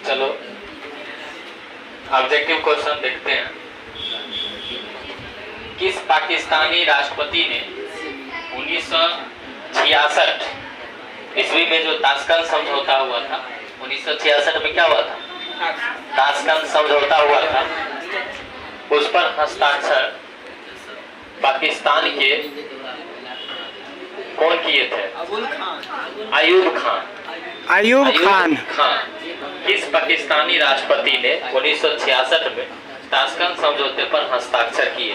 चलो objective question देखते हैं। किस पाकिस्तानी राष्ट्रपति ने 1966 ईस्वी में जो ताशकंद समझौता हुआ था, 1966 में क्या हुआ था? ताशकंद समझौता हुआ था। उस पर हस्ताक्षर पाकिस्तान के कौन किए थे? अयूब खान। अयूब खान। किस पाकिस्तानी राष्ट्रपति ने 1966 में ताशकंद समझौते पर हस्ताक्षर किए?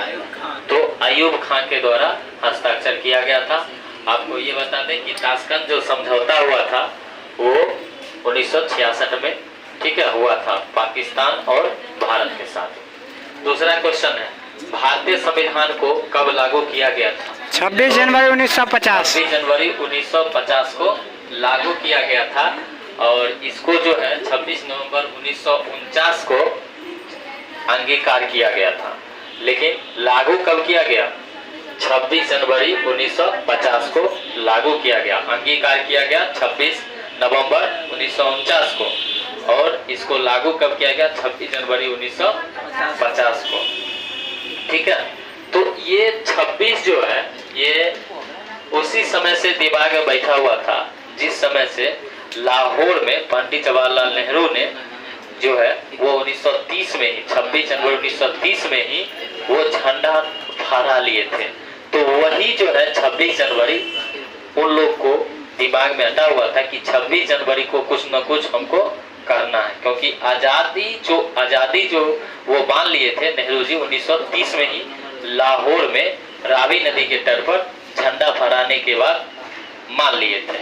तो अयूब खान के द्वारा हस्ताक्षर किया गया था। आपको ये बता दें कि ताशकंद जो समझौता हुआ था वो 1966 में, ठीक है, हुआ था पाकिस्तान और भारत के साथ। दूसरा क्वेश्चन है, भारतीय संविधान को कब लागू किया गया था? 26 जनवरी 1950। 26 जनवरी 1950 को लागू किया गया था और इसको जो है 26 नवंबर 1949 को अंगीकार किया गया था। लेकिन लागू कब किया गया? 26 जनवरी 1950 को लागू किया गया, अंगीकार किया गया 26 नवंबर 1949 को, और इसको लागू कब किया गया? 26 जनवरी 1950 को, ठीक है। तो ये 26 जो है ये उसी समय से दिमाग में बैठा हुआ था जिस समय से लाहौर में पंडित जवाहरलाल नेहरू ने जो है वो 1930 में ही, 26 जनवरी 1930 में ही वो झंडा फहरा लिए थे। तो वही जो है 26 जनवरी उन लोग को दिमाग में अटा हुआ था कि 26 जनवरी को कुछ न कुछ हमको करना है, क्योंकि आज़ादी जो वो मान लिए थे नेहरू जी 1930 में ही लाहौर में रावी नदी के तट पर झंडा फहराने के बाद मान लिए थे।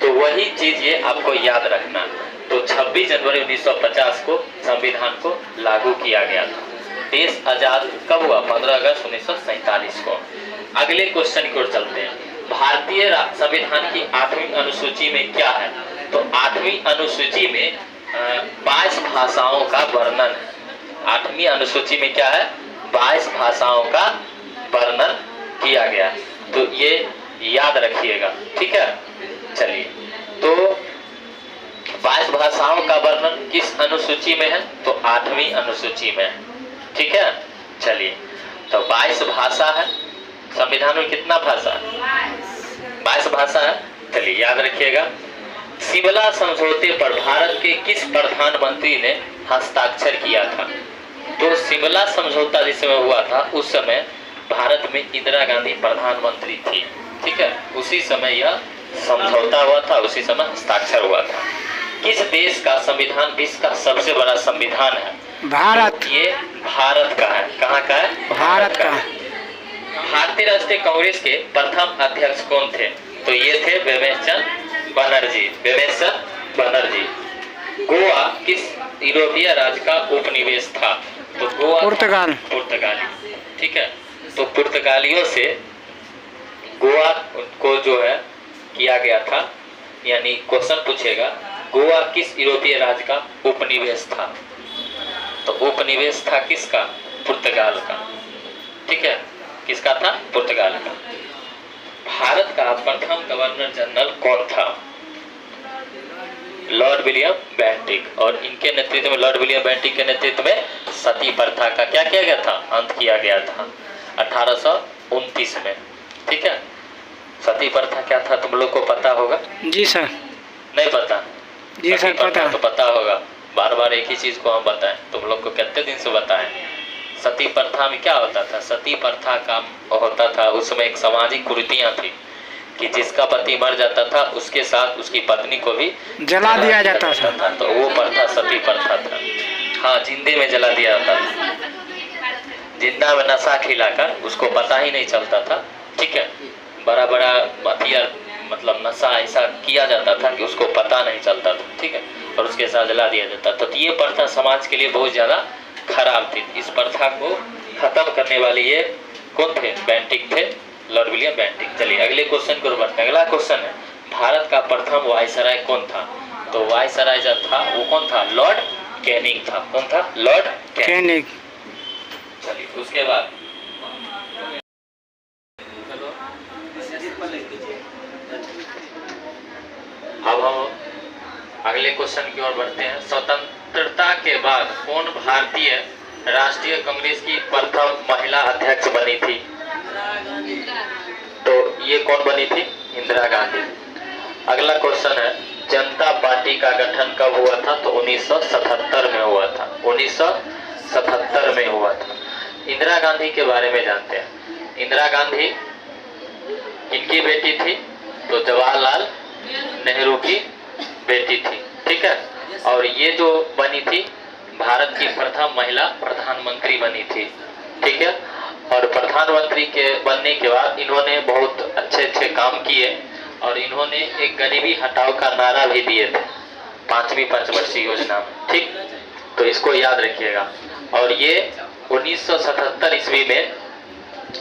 तो वही चीज ये आपको याद रखना। तो 26 जनवरी 1950 को संविधान को लागू किया गया था। देश आजाद कब हुआ? 15 अगस्त 1947 को। अगले क्वेश्चन की ओर चलते हैं। भारतीय संविधान की 8वीं अनुसूची में क्या है? तो 8वीं अनुसूची में 22 भाषाओं का वर्णन है। 8वीं अनुसूची में क्या है? 22 भाषाओं का वर्णन किया गया है। तो ये याद रखिएगा, ठीक है। चलिए, तो 22 भाषाओं का वर्णन किस अनुसूची में है? तो 8वीं अनुसूची में है, ठीक है। चलिए, तो 22 भाषा है। संविधान में कितना भाषा है? 22 भाषा है। चलिए याद रखिएगा। शिमला समझौते पर भारत के किस प्रधानमंत्री ने हस्ताक्षर किया था? तो शिमला समझौता जिस समय हुआ था उस समय भारत में इंदिरा गांधी प्रधानमंत्री थी, ठीक है। उसी समय यह समझौता हुआ था, उसी समय हस्ताक्षर हुआ था। किस देश का संविधान विश्व का सबसे बड़ा संविधान है? भारत। ये भारत का है। कहाँ का है? भारत का। भारतीय राष्ट्रीय कांग्रेस के प्रथम अध्यक्ष कौन थे? तो ये थे बेमेशचंद बनर्जी। बेमेशचंद बनर्जी। गोवा किस यूरोपीय राज्य का उपनिवेश था? तो गोवा पुर्तगाल। पुर्तगाली, ठीक है। तो पुर्तगालियों से गोवा को जो है किया गया था, यानी क्वेश्चन पूछेगा गोवा किस यूरोपीय राज्य का उपनिवेश था? तो उपनिवेश था किसका? पुर्तगाल का, ठीक है। किसका था? पुर्तगाल का। भारत का प्रथम गवर्नर जनरल कौन था? Lord William Bentinck. और इनके नेतृत्व में, लॉर्ड विलियम बेंटिक के नेतृत्व में सती प्रथा का क्या किया गया था? अंत किया गया था 1829 में, ठीक है। सती प्रथा क्या था तुम लोग को पता होगा? जी सर। नहीं पता? जी सर पता। तो पता होगा। बार बार एक ही चीज को हम बताएं, तुम लोग को कितने दिन से बताएं। सती प्रथा में क्या होता था? सती प्रथा का होता था उसमें एक सामाजिक कुरीतियां थी कि जिसका पति मर जाता था उसके साथ उसकी पत्नी को भी जला दिया जाता था। तो वो प्रथा सती प्रथा था। हाँ, जिंदे में जला दिया जाता था, जिंदा में नशा खिलाकर, उसको पता ही नहीं चलता था, ठीक है। बड़ा बड़ा हथियार मतलब नशा ऐसा किया जाता था कि उसको पता नहीं चलता था, ठीक है, और उसके साथ जला दिया जाता था। तो ये प्रथा समाज के लिए बहुत ज़्यादा खराब थी। इस प्रथा को खत्म करने वाले ये कौन थे? बेंटिक थे, लॉर्ड विलियम बेंटिक। चलिए अगले क्वेश्चन को बढ़ते हैं। अगला क्वेश्चन है, भारत का प्रथम वायसराय कौन था? तो वायसराय जब था वो कौन था? लॉर्ड कैनिंग था। कौन था? Lord Canning. चलिए उसके बाद अब हम अगले क्वेश्चन की ओर बढ़ते हैं। स्वतंत्रता के बाद कौन भारतीय राष्ट्रीय कांग्रेस की प्रथम महिला अध्यक्ष बनी थी? तो ये कौन बनी थी? इंदिरा गांधी। अगला क्वेश्चन है, जनता पार्टी का गठन कब हुआ था? तो 1977 में हुआ था। 1977 में हुआ था। इंदिरा गांधी के बारे में जानते हैं। इंदिरा गांधी किनकी बेटी थी? तो जवाहरलाल नेहरू की बेटी थी। ठीक है, और ये जो बनी थी भारत की प्रथम महिला प्रधानमंत्री बनी थी। ठीक है, और प्रधानमंत्री के बनने के बाद इन्होंने बहुत अच्छे अच्छे काम किए और इन्होंने एक गरीबी हटाओ का नारा भी दिए थे 5वीं पंचवर्षीय योजना में। ठीक, तो इसको याद रखिएगा। और ये 1977 ईस्वी में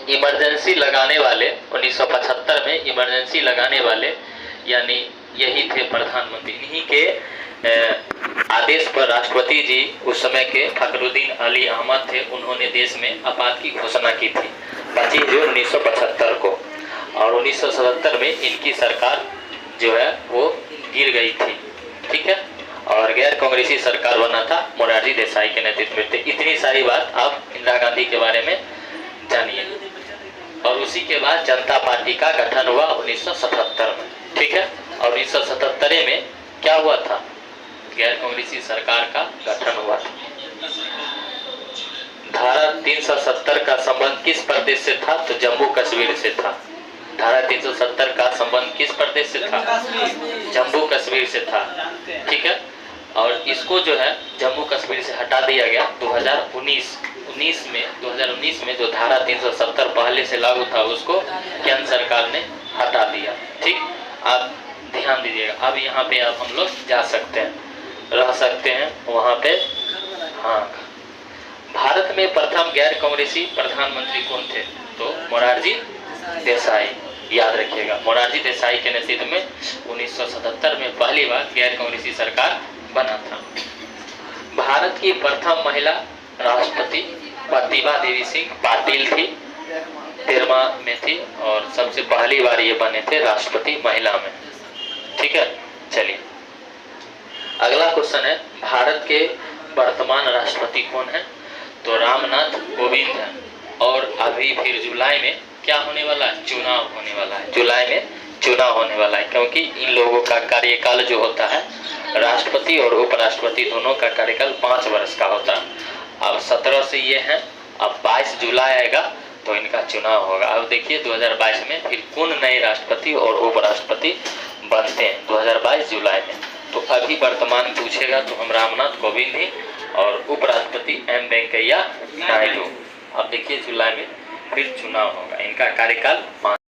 इमरजेंसी लगाने वाले, 1975 में इमरजेंसी लगाने वाले यानी यही थे प्रधानमंत्री। इन्हीं के आदेश पर राष्ट्रपति जी उस समय के फखरुद्दीन अली अहमद थे, उन्होंने देश में आपात की घोषणा की थी 25 जून 1975 को। और 1977 में इनकी सरकार जो है वो गिर गई थी। ठीक है, और गैर कांग्रेसी सरकार बना था मोरारजी देसाई के नेतृत्व में। इतनी सारी बात आप इंदिरा गांधी के बारे में जानिए। और उसी के बाद जनता पार्टी का गठन हुआ 1977 में। ठीक है, और 1977 में क्या हुआ था? गैर कांग्रेसी सरकार का गठन हुआ था। धारा 370 का संबंध किस प्रदेश से था? तो जम्मू कश्मीर से था। धारा 370 का संबंध किस प्रदेश से था? जम्मू कश्मीर से था। ठीक है, और इसको जो है जम्मू कश्मीर से हटा दिया गया 2019 में जो धारा 370 पहले से लागू था उसको केंद्र सरकार ने हटा दिया। ठीक, आप ध्यान दीजिएगा। अब यहाँ पे आप हम लोग जा सकते हैं, रह सकते हैं वहाँ पे। हाँ, भारत में प्रथम गैर कांग्रेसी प्रधानमंत्री कौन थे? तो मोरारजी देसाई। याद रखिएगा, मोरारजी देसाई के नेतृत्व में 1977 में पहली बार गैर कांग्रेसी सरकार बना था। भारत की प्रथम महिला राष्ट्रपति प्रतिभा देवी सिंह पाटिल थी, 13वां में थी और सबसे पहली बार ये बने थे राष्ट्रपति महिला में। ठीक है, चलिए अगला क्वेश्चन है, भारत के वर्तमान राष्ट्रपति कौन है? तो रामनाथ कोविंद है। और अभी फिर जुलाई में क्या होने वाला है? चुनाव होने वाला है। जुलाई में चुनाव होने वाला है, क्योंकि इन लोगों का कार्यकाल जो होता है, राष्ट्रपति और उपराष्ट्रपति दोनों का कार्यकाल 5 वर्ष का होता है। अब 17 से ये है, अब 22 जुलाई आएगा तो इनका चुनाव होगा। अब देखिए 2022 में फिर कौन नए राष्ट्रपति और उपराष्ट्रपति बनते हैं 2022 जुलाई में। तो अभी वर्तमान पूछेगा तो हम रामनाथ कोविंद ही और उपराष्ट्रपति एम वेंकैया नायडू। अब देखिए जुलाई में फिर चुनाव होगा, इनका कार्यकाल 5